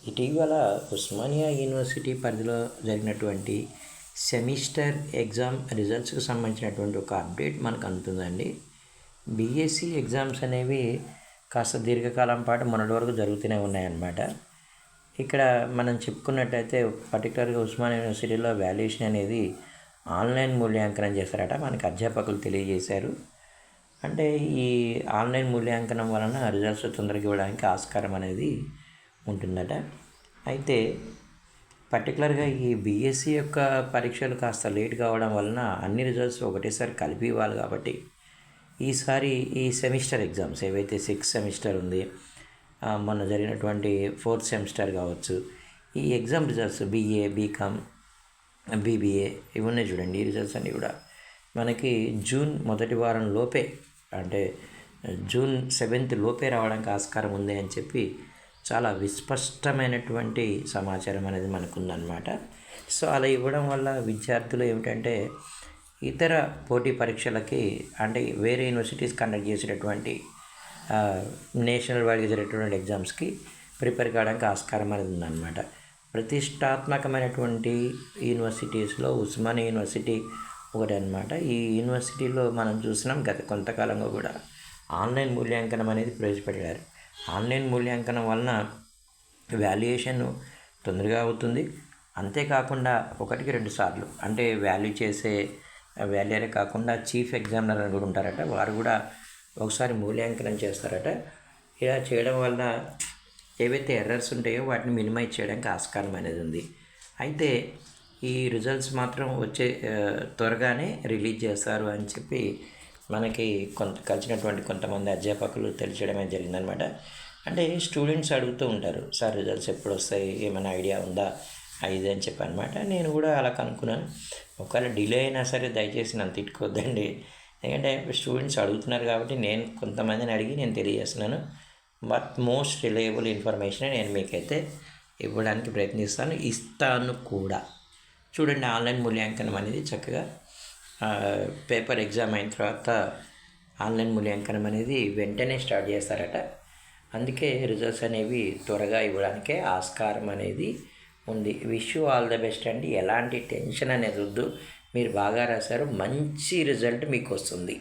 ఇటీవల ఉస్మానియా యూనివర్సిటీ పరిధిలో జరిగినటువంటి సెమిస్టర్ ఎగ్జామ్ రిజల్ట్స్కి సంబంధించినటువంటి ఒక అప్డేట్ మనకు అందుతుందండి. బీఎస్సీ ఎగ్జామ్స్ అనేవి కాస్త దీర్ఘకాలం పాటు మొన్నటి వరకు జరుగుతూనే ఉన్నాయన్నమాట. ఇక్కడ మనం చెప్పుకున్నట్టయితే పర్టికులర్గా ఉస్మానియా యూనివర్సిటీలో వాల్యుయేషన్ అనేది ఆన్లైన్ మూల్యాంకనం చేశారట, మనకి అధ్యాపకులు తెలియజేశారు. అంటే ఈ ఆన్లైన్ మూల్యాంకనం వలన రిజల్ట్స్ తొందరగా ఇవ్వడానికి ఆస్కారం అనేది ఉంటుందట. అయితే పర్టికులర్గా ఈ బీఎస్సీ యొక్క పరీక్షలు కాస్త లేట్ కావడం వలన అన్ని రిజల్ట్స్ ఒకటేసారి కలిపి ఇవ్వాలి కాబట్టి ఈసారి ఈ సెమిస్టర్ ఎగ్జామ్స్ ఏవైతే 6th సెమిస్టర్ ఉంది, మొన్న జరిగినటువంటి 4th సెమిస్టర్ కావచ్చు, ఈ exam results BA, BCom, BBA ఇవి ఉన్నాయి చూడండి. ఈ రిజల్ట్స్ అన్నీ కూడా మనకి జూన్ మొదటి వారం లోపే, అంటే జూన్ 7th లోపే రావడానికి ఆస్కారం ఉంది అని చెప్పి చాలా విస్పష్టమైనటువంటి సమాచారం అనేది మనకు ఉందన్నమాట. సో అలా ఇవ్వడం వల్ల విద్యార్థులు ఏమిటంటే ఇతర పోటీ పరీక్షలకి, అంటే వేరే యూనివర్సిటీస్ కండక్ట్ చేసేటటువంటి నేషనల్ వైడ్గా జరిగేటటువంటి ఎగ్జామ్స్కి ప్రిపేర్ కావడానికి ఆస్కారం అనేది ఉందన్నమాట. ప్రతిష్టాత్మకమైనటువంటి యూనివర్సిటీస్లో ఉస్మానియా యూనివర్సిటీ ఒకటి అనమాట. ఈ యూనివర్సిటీలో మనం చూసినాం గత కొంతకాలంగా కూడా ఆన్లైన్ మూల్యాంకనం అనేది ప్రవేశపెట్టారు. ఆన్లైన్ మూల్యాంకనం వలన వాల్యుయేషన్ తొందరగా అవుతుంది. అంతేకాకుండా 1-2 సార్లు, అంటే వాల్యుయరే కాకుండా చీఫ్ ఎగ్జామినర్ అని కూడా ఉంటారట, వారు కూడా ఒకసారి మూల్యాంకనం చేస్తారట. ఇలా చేయడం వలన ఏవైతే ఎర్రర్స్ ఉంటాయో వాటిని మినిమైజ్ చేయడానికి ఆస్కారం అనేది ఉంది. అయితే ఈ రిజల్ట్స్ మాత్రం త్వరగానే రిలీజ్ చేస్తారు అని చెప్పి మనకి కలిసినటువంటి కొంతమంది అధ్యాపకులు తెలియజేయడమే జరిగిందనమాట. అంటే స్టూడెంట్స్ అడుగుతూ ఉంటారు, సార్ రిజల్ట్స్ ఎప్పుడు వస్తాయి, ఏమైనా ఐడియా ఉందా ఇది అని చెప్పి అనమాట. నేను కూడా అలా కనుక్కున్నాను. ఒకవేళ డిలే అయినా సరే దయచేసి నన్ను తిట్టుకోవద్దండి, ఎందుకంటే స్టూడెంట్స్ అడుగుతున్నారు కాబట్టి నేను కొంతమందిని అడిగి నేను తెలియజేస్తున్నాను. బట్ మోస్ట్ రిలయబుల్ ఇన్ఫర్మేషన్ నేను మీకైతే ఇవ్వడానికి ఇస్తాను కూడా. చూడండి, ఆన్లైన్ మూల్యాంకనం అనేది చక్కగా పేపర్ ఎగ్జామ్ అయిన తర్వాత ఆన్లైన్ మూల్యాంకనం అనేది వెంటనే స్టార్ట్ చేస్తారట. అందుకే రిజల్ట్స్ అనేవి త్వరగా ఇవ్వడానికే ఆస్కారం అనేది ఉంది. Wish you all the best అండి. ఎలాంటి టెన్షన్ అనేది వద్దు, మీరు బాగా రాశారు, మంచి రిజల్ట్ మీకు వస్తుంది.